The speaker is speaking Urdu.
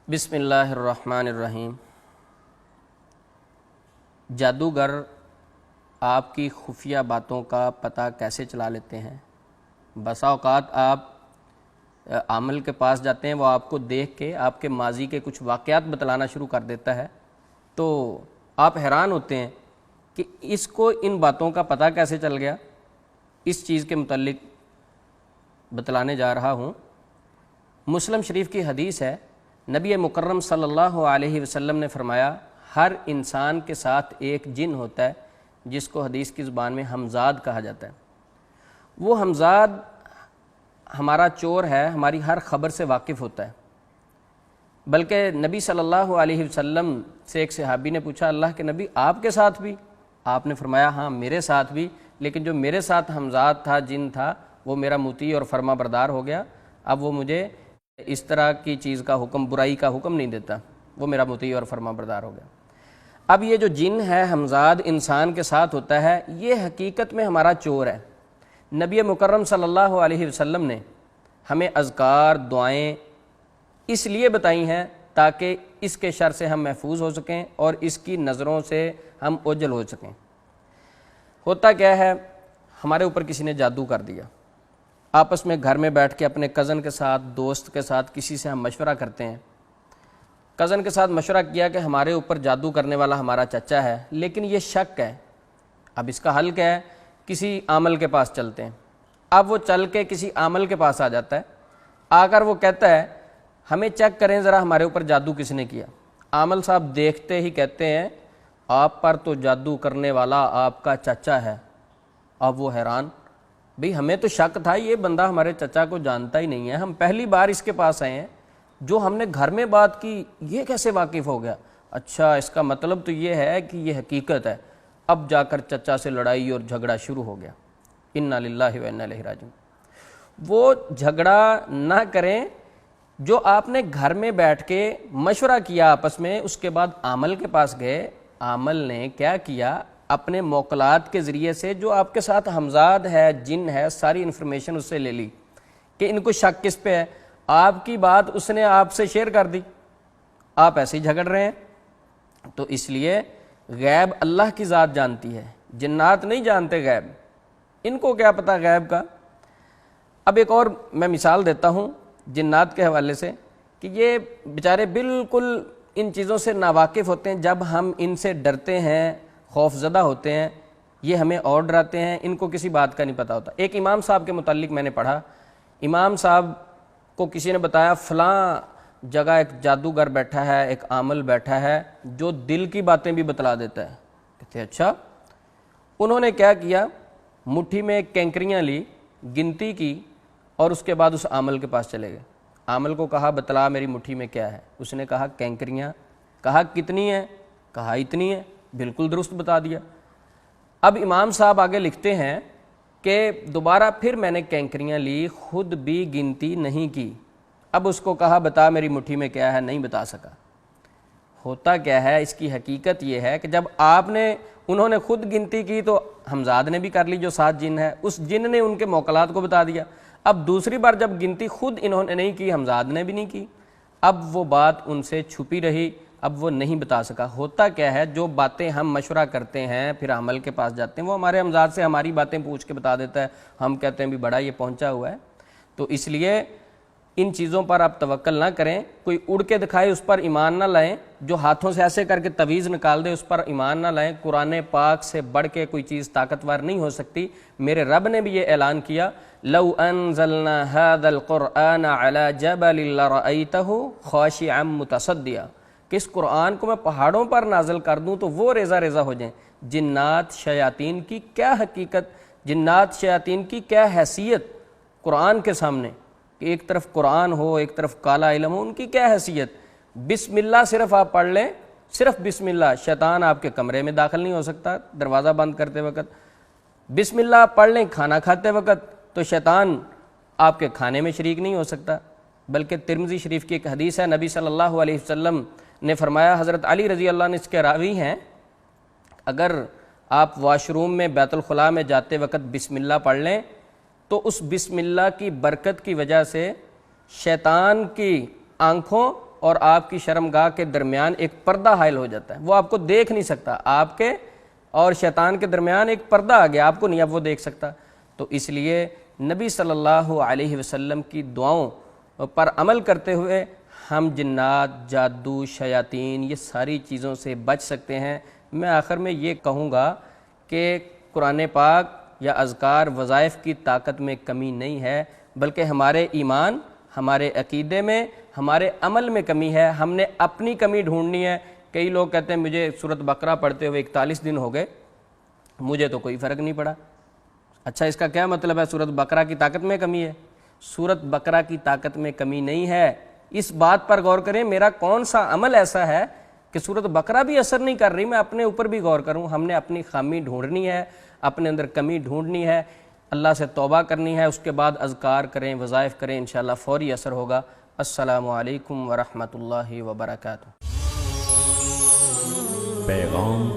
بسم اللہ الرحمن الرحیم۔ جادوگر آپ کی خفیہ باتوں کا پتہ کیسے چلا لیتے ہیں؟ بسا اوقات آپ عامل کے پاس جاتے ہیں، وہ آپ کو دیکھ کے آپ کے ماضی کے کچھ واقعات بتلانا شروع کر دیتا ہے، تو آپ حیران ہوتے ہیں کہ اس کو ان باتوں کا پتہ کیسے چل گیا۔ اس چیز کے متعلق بتلانے جا رہا ہوں۔ مسلم شریف کی حدیث ہے، نبی مکرم صلی اللہ علیہ وسلم نے فرمایا، ہر انسان کے ساتھ ایک جن ہوتا ہے جس کو حدیث کی زبان میں ہمزاد کہا جاتا ہے۔ وہ ہمزاد ہمارا چور ہے، ہماری ہر خبر سے واقف ہوتا ہے۔ بلکہ نبی صلی اللہ علیہ وسلم سے ایک صحابی نے پوچھا، اللہ کے نبی آپ کے ساتھ بھی؟ آپ نے فرمایا ہاں میرے ساتھ بھی، لیکن جو میرے ساتھ ہمزاد تھا، جن تھا، وہ میرا مطیع اور فرما بردار ہو گیا، اب وہ مجھے اس طرح کی چیز کا حکم، برائی کا حکم نہیں دیتا، وہ میرا مطیع اور فرما بردار ہو گیا۔ اب یہ جو جن ہے ہمزاد انسان کے ساتھ ہوتا ہے، یہ حقیقت میں ہمارا چور ہے۔ نبی مکرم صلی اللہ علیہ وسلم نے ہمیں اذکار، دعائیں اس لیے بتائی ہیں تاکہ اس کے شر سے ہم محفوظ ہو سکیں اور اس کی نظروں سے ہم اوجل ہو سکیں۔ ہوتا کیا ہے، ہمارے اوپر کسی نے جادو کر دیا، آپس میں گھر میں بیٹھ کے اپنے کزن کے ساتھ، دوست کے ساتھ، کسی سے ہم مشورہ کرتے ہیں۔ کزن کے ساتھ مشورہ کیا کہ ہمارے اوپر جادو کرنے والا ہمارا چچا ہے، لیکن یہ شک ہے۔ اب اس کا حل کیا ہے؟ کسی عامل کے پاس چلتے ہیں۔ اب وہ چل کے کسی عامل کے پاس آ جاتا ہے، آ کر وہ کہتا ہے ہمیں چیک کریں ذرا ہمارے اوپر جادو کس نے کیا۔ عامل صاحب دیکھتے ہی کہتے ہیں آپ پر تو جادو کرنے والا آپ کا چچا ہے۔ اب وہ حیران، بھئی ہمیں تو شک تھا یہ بندہ ہمارے چچا کو جانتا ہی نہیں ہے، ہم پہلی بار اس کے پاس آئے ہیں، جو ہم نے گھر میں بات کی یہ کیسے واقف ہو گیا؟ اچھا، اس کا مطلب تو یہ ہے کہ یہ حقیقت ہے۔ اب جا کر چچا سے لڑائی اور جھگڑا شروع ہو گیا۔ انا للہ و انا الیہ راجعون۔ وہ جھگڑا نہ کریں جو آپ نے گھر میں بیٹھ کے مشورہ کیا آپس میں، اس کے بعد عامل کے پاس گئے، عامل نے کیا کیا، اپنے موکلات کے ذریعے سے جو آپ کے ساتھ ہمزاد ہے، جن ہے، ساری انفارمیشن اس سے لے لی کہ ان کو شک کس پہ ہے۔ آپ کی بات اس نے آپ سے شیئر کر دی، آپ ایسے ہی جھگڑ رہے ہیں۔ تو اس لیے غیب اللہ کی ذات جانتی ہے، جنات نہیں جانتے غیب، ان کو کیا پتہ غیب کا۔ اب ایک اور میں مثال دیتا ہوں جنات کے حوالے سے کہ یہ بیچارے بالکل ان چیزوں سے ناواقف ہوتے ہیں، جب ہم ان سے ڈرتے ہیں، خوف زدہ ہوتے ہیں، یہ ہمیں اور ڈراتے ہیں، ان کو کسی بات کا نہیں پتہ ہوتا۔ ایک امام صاحب کے متعلق میں نے پڑھا، امام صاحب کو کسی نے بتایا فلاں جگہ ایک جادوگر بیٹھا ہے، ایک عامل بیٹھا ہے جو دل کی باتیں بھی بتلا دیتا ہے۔ کہتے اچھا۔ انہوں نے کیا کیا، مٹھی میں کینکریاں لی، گنتی کی اور اس کے بعد اس عامل کے پاس چلے گئے۔ عامل کو کہا بتلا میری مٹھی میں کیا ہے؟ اس نے کہا کینکریاں۔ کہا کتنی ہیں؟ کہا اتنی ہے، بالکل درست بتا دیا۔ اب امام صاحب آگے لکھتے ہیں کہ دوبارہ پھر میں نے کینکریاں لی، خود بھی گنتی نہیں کی۔ اب اس کو کہا بتا میری مٹھی میں کیا ہے، نہیں بتا سکا۔ ہوتا کیا ہے، اس کی حقیقت یہ ہے کہ جب انہوں نے خود گنتی کی تو ہمزاد نے بھی کر لی جو ساتھ جن ہے، اس جن نے ان کے موکلات کو بتا دیا۔ اب دوسری بار جب گنتی خود انہوں نے نہیں کی، ہمزاد نے بھی نہیں کی، اب وہ بات ان سے چھپی رہی، اب وہ نہیں بتا سکا۔ ہوتا کیا ہے، جو باتیں ہم مشورہ کرتے ہیں پھر عمل کے پاس جاتے ہیں، وہ ہمارے ہمزاد سے ہماری باتیں پوچھ کے بتا دیتا ہے، ہم کہتے ہیں بھی بڑا یہ پہنچا ہوا ہے۔ تو اس لیے ان چیزوں پر آپ توکل نہ کریں، کوئی اڑ کے دکھائے اس پر ایمان نہ لائیں، جو ہاتھوں سے ایسے کر کے تعویذ نکال دے اس پر ایمان نہ لائیں۔ قرآن پاک سے بڑھ کے کوئی چیز طاقتور نہیں ہو سکتی۔ میرے رب نے بھی یہ اعلان کیا، لو انزلنا هذا القرآن على جبل لرأيته خاشعا متصدعا، کہ اس قرآن کو میں پہاڑوں پر نازل کر دوں تو وہ ریزہ ریزہ ہو جائیں۔ جنات شیاطین کی کیا حقیقت، جنات شیاطین کی کیا حیثیت قرآن کے سامنے، کہ ایک طرف قرآن ہو، ایک طرف کالا علم ہو، ان کی کیا حیثیت۔ بسم اللہ صرف آپ پڑھ لیں، صرف بسم اللہ، شیطان آپ کے کمرے میں داخل نہیں ہو سکتا دروازہ بند کرتے وقت۔ بسم اللہ آپ پڑھ لیں کھانا کھاتے وقت تو شیطان آپ کے کھانے میں شریک نہیں ہو سکتا۔ بلکہ ترمذی شریف کی ایک حدیث ہے، نبی صلی اللہ علیہ وسلم نے فرمایا، حضرت علی رضی اللہ عنہ اس کے راوی ہیں، اگر آپ واش روم میں بیت الخلاء میں جاتے وقت بسم اللہ پڑھ لیں تو اس بسم اللہ کی برکت کی وجہ سے شیطان کی آنکھوں اور آپ کی شرمگاہ کے درمیان ایک پردہ حائل ہو جاتا ہے، وہ آپ کو دیکھ نہیں سکتا، آپ کے اور شیطان کے درمیان ایک پردہ آ گیا، آپ کو نہیں اب وہ دیکھ سکتا۔ تو اس لیے نبی صلی اللہ علیہ وسلم کی دعاؤں پر عمل کرتے ہوئے ہم جنات، جادو، شیاطین یہ ساری چیزوں سے بچ سکتے ہیں۔ میں آخر میں یہ کہوں گا کہ قرآن پاک یا اذکار وظائف کی طاقت میں کمی نہیں ہے، بلکہ ہمارے ایمان، ہمارے عقیدے میں، ہمارے عمل میں کمی ہے۔ ہم نے اپنی کمی ڈھونڈنی ہے۔ کئی لوگ کہتے ہیں مجھے سورۃ بقرہ پڑھتے ہوئے 41 دن ہو گئے، مجھے تو کوئی فرق نہیں پڑا۔ اچھا، اس کا کیا مطلب ہے سورۃ بقرہ کی طاقت میں کمی ہے؟ سورۃ بقرہ کی طاقت میں کمی نہیں ہے۔ اس بات پر غور کریں میرا کون سا عمل ایسا ہے کہ سورۃ بقرہ بھی اثر نہیں کر رہی، میں اپنے اوپر بھی غور کروں۔ ہم نے اپنی خامی ڈھونڈنی ہے، اپنے اندر کمی ڈھونڈنی ہے، اللہ سے توبہ کرنی ہے، اس کے بعد اذکار کریں، وظائف کریں، انشاءاللہ فوری اثر ہوگا۔ السلام علیکم ورحمۃ اللہ وبرکاتہ۔ پیغام